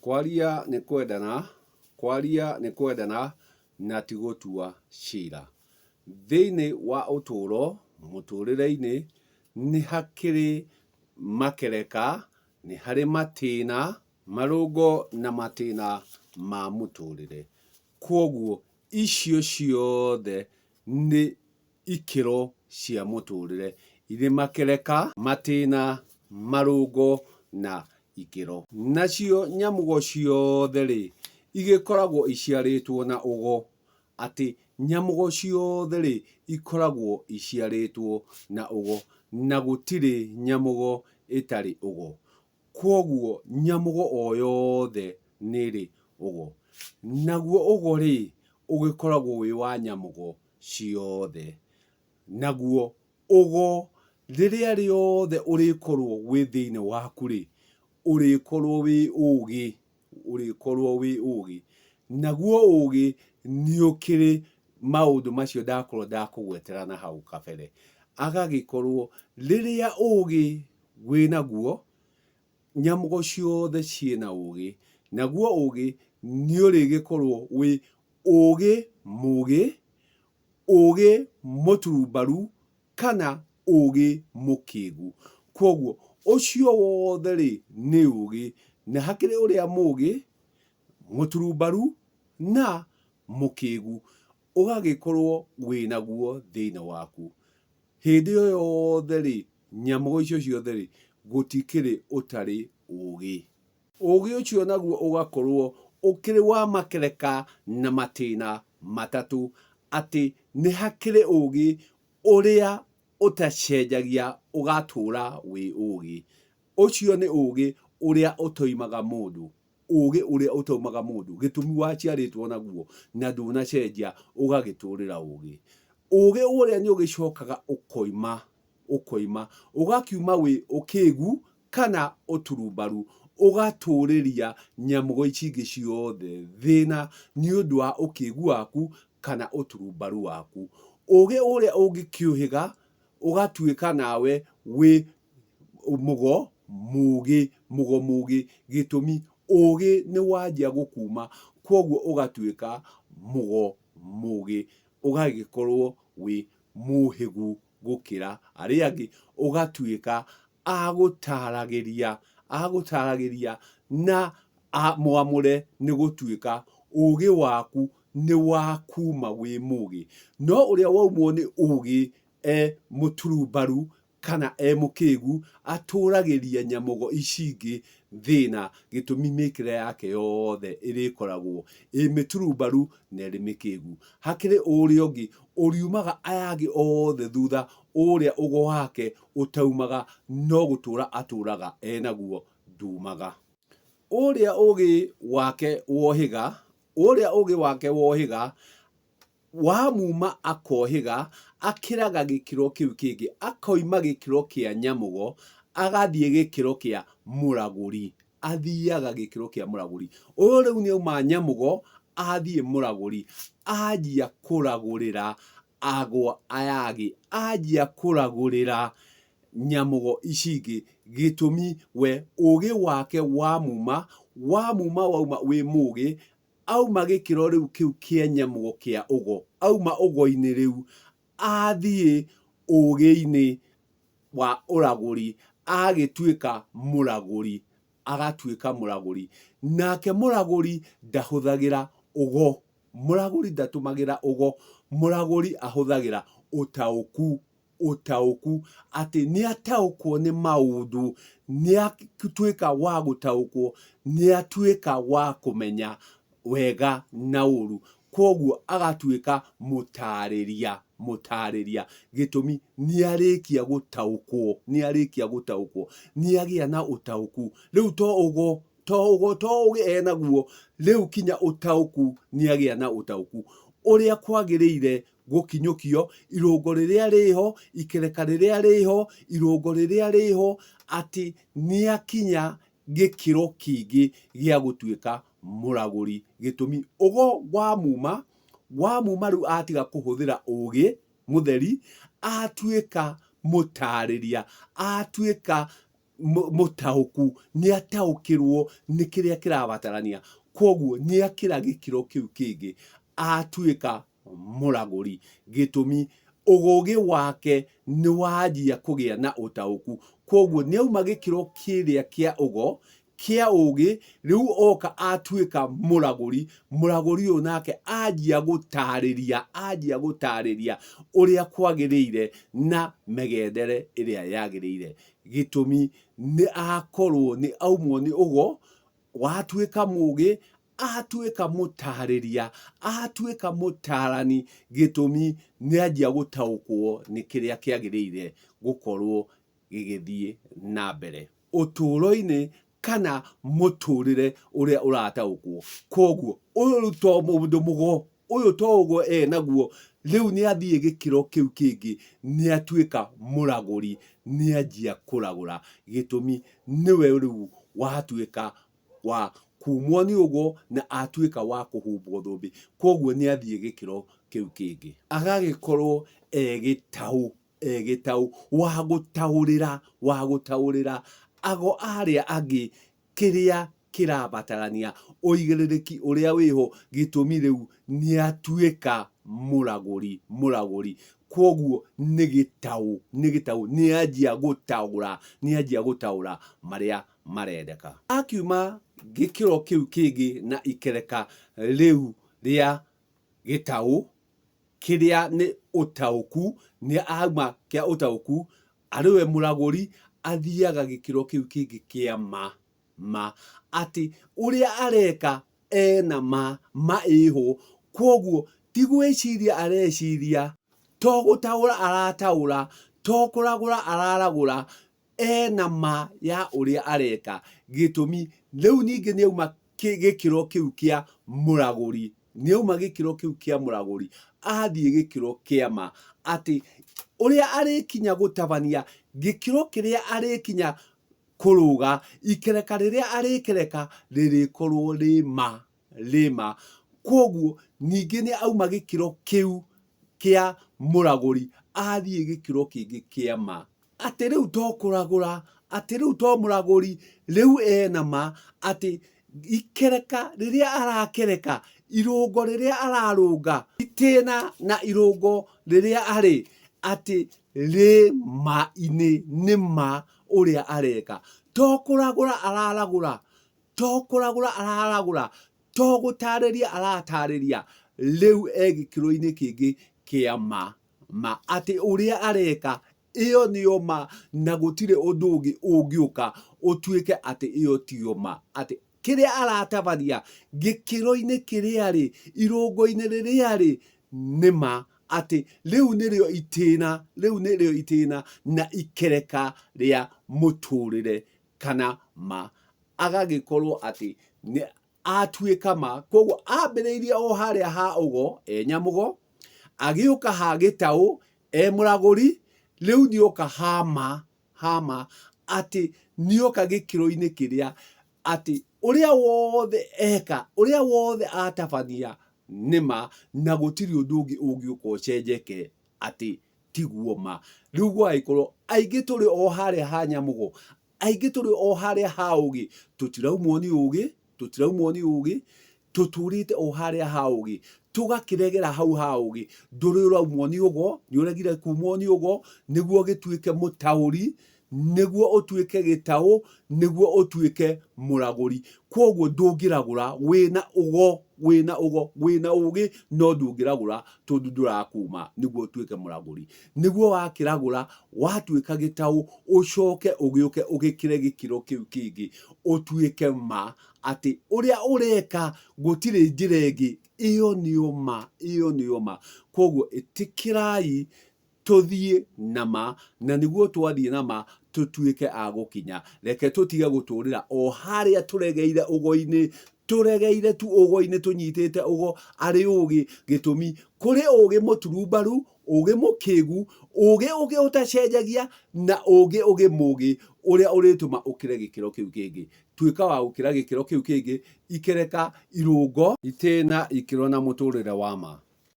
Kwaria nĩ kwendana na ti gũtua ciira. Thĩinĩ wa ũtũũro mũtũrĩre-inĩ nĩ hakĩrĩ makereka, nĩ harĩ matĩna, marũngo na matĩna ma mũtũrĩre. Kwoguo icio ciothe nĩ ikĩro cia mũtũrĩre, irĩ makereka, matĩna, marũngo na ikĩro. Nacio nyamũgo ciothe rĩ, igĩkoragwo iciarĩtwo na ũgo, atĩ nyamũgo ciothe rĩ, ikoragwo iciarĩtwo na ũgo, na gũtirĩ nyamũgo ĩtarĩ ũgo. Kwoguo nyamũgo o yothe nĩ ĩrĩ ũgo. Naguo ũgo rĩ, ũgĩkoragwo wĩ wa nyamũgo ciothe. Naguo ũgo rĩrĩa rĩothe ũrĩkorwo wĩ thĩinĩ waku rĩ, ũrĩkorwo wĩ ũgĩ. Naguo ũgĩ nĩ ũkĩrĩ maũndũ macio ndakorwo ndakũgwetera na hau kabere. Agagĩkorwo rĩrĩa ũgĩ wĩnaguo, nyamũgo ciothe ciĩna ũgĩ. Naguo ũgĩ nĩ ũrĩgĩkorwo wĩ ũgĩ mũgĩ, ũgĩ mũturumbaru, kana ũgĩ mũkĩgu. Kwoguo ũcio wothe rĩ, nĩ ũgĩ. Na hakĩrĩ ũrĩa mũgĩ, mũturumbaru na mũkĩgu, ũgagĩkorwo wĩnaguo thĩinĩ waku. Hĩndĩ o yothe rĩ, nyamũgo icio ciothe rĩ, gũtikĩrĩ ũtarĩ ũgĩ. Ũgĩ ũcio naguo ũgakorwo ũkĩrĩ wa makereka na matĩna matatũ, atĩ nĩ hakĩrĩ ũgĩ ũrĩa ũtacenjagia, ũgatũũra wĩ ũgĩ. Ũcio nĩ ũgĩ ũrĩa ũtoimaga mũndũ. Ũgĩ ũrĩa ũtaumaga mũndũ. Gĩtũmi waciarĩtwo naguo na ndũnacenjia, ũgagĩtũũrĩra ũgĩ. Ũgĩ ũrĩa nĩ ũgĩcokaga ũkoima, ũgakiuma wĩ ũkĩgu kana ũturumbaru, ũgatũũrĩria nyamũgo ici ingĩ ciothe thĩna nĩ ũndũ wa ũkĩgu waku kana ũturumbaru waku. Ũgĩ ũrĩa ũngĩkĩũhĩga, ũgatuĩka nawe wĩ mũgo mũgĩ. Gĩtũmi ũgĩ nĩ wanjia gũkuma, kwoguo ũgatuĩka mũgo mũgĩ, ũgagĩkorwo wĩ mũhĩgu gũkĩra arĩa angĩ, ũgatuĩka agũtaragĩria na mwamũre nĩ gũtuĩka ũgĩ waku nĩ wakuma wĩ mũgĩ. No ũrĩa waumwo nĩ ũgĩ mũturumbaru kana mũkĩgu, atũragĩria nyamũgo ici ingĩ thĩna. Gĩtũmi mĩkĩre yake yothe ĩrĩkoragwo ĩ mĩturumbaru na ĩrĩ mĩkĩgu. Hakĩrĩ ũrĩa ũngĩ ũriumaga aya angĩ othe thutha, ũrĩa ũgo wake ũtaumaga, no gũtũũra atũũraga enaguo ndumaga. Ũrĩa ũgĩ wake wohĩga, wamuma akohĩga, akĩraga gĩkĩro kĩu kĩngĩ, akoima gĩkĩro kĩa nyamũgo, agathiĩ gĩkĩro kĩa mũragũri. Athiaga gĩkĩro kĩa mũragũri. Ũyũ rĩu nĩ auma nyamũgo, athiĩ mũragũri, anjia kũragũrĩra agwo aya angĩ, anjia kũragũrĩra nyamũgo ici ingĩ. Gĩtũmi we ũgĩ wake wauma wĩ mũgĩ, auma gĩkĩro rĩu kĩu kĩa nyamũgo kĩa ũgo, auma ũgo-inĩ rĩu, athiĩ ũgĩ-inĩ wa ũragũri, agĩtuĩka mũragũri, agatuĩka mũragũri. Nake mũragũri ndahũthagĩra ũgo, mũragũri ndatũmagĩra ũgo, mũragũri ahũthagĩra ũtaũku. Atĩ nĩ ataũkwo nĩ maũndũ, nĩ atuĩka wa gũtaũkwo, nĩ atuĩka wa kũmenya wega na ũru. Kwoguo agatuĩka mũtarĩria. Gĩtũmi nĩ arĩkia gũtaũkwo, nĩ agĩa na ũtaũku. Rĩu to ũgĩ enaguo, rĩu kinya ũtaũku nĩ agĩa na ũtaũku ũrĩa kwagĩrĩire gũkinyũkio, irũngo rĩrĩa rĩho, ikereka rĩrĩa rĩho, irũngo rĩrĩa rĩho, atĩ nĩ akinya gĩkĩro kĩngĩ gĩa gũtuĩka mũragũri. Gĩtũmi ũgo wamuma rĩu atiga kũhũthĩra ũgĩ mũtheri, atuĩka mũtarĩria, atuĩka mũtaũku nĩ ataũkĩrwo nĩ kĩrĩa kĩrabatarania, koguo nĩ akĩra gĩkĩro kĩu kĩngĩ atuĩka mũragũri. Gĩtũmi ũgũgĩ wake nĩ wanjia kũgĩa na ũtaũku, koguo nĩ auma gĩkĩro kĩrĩa kĩa kĩa ũgĩ, rĩu oka atuĩka mũragũri. Mũragũri ũyũ nake anjia gũtarĩria ũrĩa kwagĩrĩire na mĩgendere ĩrĩa yagĩrĩire. Gĩtũmi nĩ akorwo nĩ aumwo nĩ watuĩka mũgĩ, atuĩka mũtarĩria, atuĩka mũtarani. Gĩtũmi nĩ anjia gũtaũkwo nĩ kĩrĩa kĩagĩrĩire gũkorwo gĩgĩthiĩ na mbere ũtũũro-inĩ kana mũtũrĩre ũrĩa ũrataũkwo. Koguo ũyũ to mũndũ ũyũ to ũguo naguo, rĩu nĩ athiĩ gĩkĩro kĩu kĩngĩ, nĩ atuĩka mũragũri, nĩ anjia kũragũra. Gĩtũmi nĩwe rĩu watuĩka wa kumwo nĩ ũguo na atuĩka wa kũhumbwo thũmbĩ, koguo nĩ athiĩ gĩkĩro kĩu kĩngĩ, agagĩkorwo gĩtaũ wa gũtaũrĩra ago arĩa angĩ kĩrĩa kĩrabatarania, ũigĩrĩrĩki ũrĩa wĩho. Gĩtũmi rĩu nĩ atuĩka mũragũri, koguo nĩ gĩtaũ, nĩ anjia gũtaũra marĩa marendeka. Akiuma gĩkĩro kĩu kĩngĩ na ikereka rĩu rĩa gĩtaũ kĩrĩa nĩ ũtaũku, nĩ auma kĩa ũtaũku arĩwe mũragũri, athiaga gĩkĩro kĩu kĩngĩ kĩa atĩ ũrĩa areka ena ma ĩho, koguo ti gwĩciria areciria, to gũtaũra arataũra, to kũragũra araragũra, ena ma ya ũrĩa areka. Gĩtũmi rĩu ningĩ nĩ auma gĩkĩro kĩu kĩa mũragũri, athiĩ gĩkĩro kĩa atĩ ũrĩa arĩkinya gũtabania, gĩkĩro kĩrĩa arĩkinya kũrũga, ikereka rĩrĩa arĩkereka rĩrĩkorwo rĩ koguo ningĩ nĩ auma gĩkĩro kĩu kĩa mũragũri, athiĩ gĩkĩro kĩngĩ kĩa atĩ rĩu to kũragũra, atĩ rĩu to mũragũri, rĩu ena atĩ ikereka rĩrĩa arakereka, irũngo rĩrĩa ararũnga, itĩna na irũngo rĩrĩa arĩ, atĩ rĩ nĩ ũrĩa areka, to kũragũra araragũra, to gũtarĩria aratarĩria, rĩu gĩkĩro-inĩ kĩngĩ kĩa atĩ ũrĩa areka ĩyo nĩyo na gũtirĩ ũndũ ũngĩ ũngĩũka ũtuĩke atĩ ĩyo tiyo atĩ kĩrĩa aratabania gĩkĩro-inĩ kĩrĩa arĩ, irũngo-inĩ rĩrĩa arĩ nĩ atĩ rĩu nĩrĩo itĩna na ikereka rĩa mũtũrĩre kana agagĩkorwo atĩ atuĩka koguo ambĩrĩirie o harĩa ha nyamũgo, agĩũka ha gĩtaũ mũragũri, rĩu nĩoka ha atĩ nĩoka gĩkĩro-inĩ kĩrĩa atĩ ũrĩa wothe eka, ũrĩa wothe atabania nĩ na gũtirĩ ũndũ ũngĩ ũngĩũka ũcenjeke atĩ tiguo rĩu gwagĩkorwo aingĩ tũrĩ o harĩa ha nyamũgo, aingĩ tũrĩ o harĩa ha ũgĩ, tũtiraumwo nĩ ũgĩ, tũtũrĩte o harĩa ha ũgĩ, tũgakĩregera hau ha ũgĩ. Ndũrĩ ũraumwo nĩ ũgo, nĩ ũregire kumwo nĩ ũgo nĩguo gĩtuĩke mũtaũri, nĩguo ũtuĩke gĩtaũ, nĩguo ũtuĩke mũragũri. Koguo ndũngĩragũra wĩna ũgĩ, no ndũngĩragũra tondũ ndũrakuma nĩguo ũtuĩke mũragũri. Nĩguo wakĩragũra, watuĩka gĩtaũ, ũcoke ũgĩũke ũgĩkĩre gĩkĩro kĩu kĩngĩ, ũtuĩke atĩ ũrĩa ũreka gũtirĩ njĩra ĩngĩ, ĩyo nĩyo koguo ĩtĩkĩrai tũthiĩ na nĩguo twathiĩ na tũtuĩke a gũkinya. Reke tũtige gũtũrĩra o harĩa tũregeire ũgo-inĩ, tũregeire tu ũgo-inĩ, tũnyitĩte ũgo arĩ ũgĩ. Gĩtũmi kũrĩ ũgĩ mũturumbaru, ũgĩ mũkĩgu, ũgĩ ũtacenjagia na ũgĩ mũgĩ ũrĩa ũrĩtũma ũkĩre gĩkĩro kĩu kĩngĩ. Tuĩka wa gũkĩra gĩkĩro kĩu kĩngĩ, ikereka, irũngo, itĩna, ikĩro na mũtũrĩre wa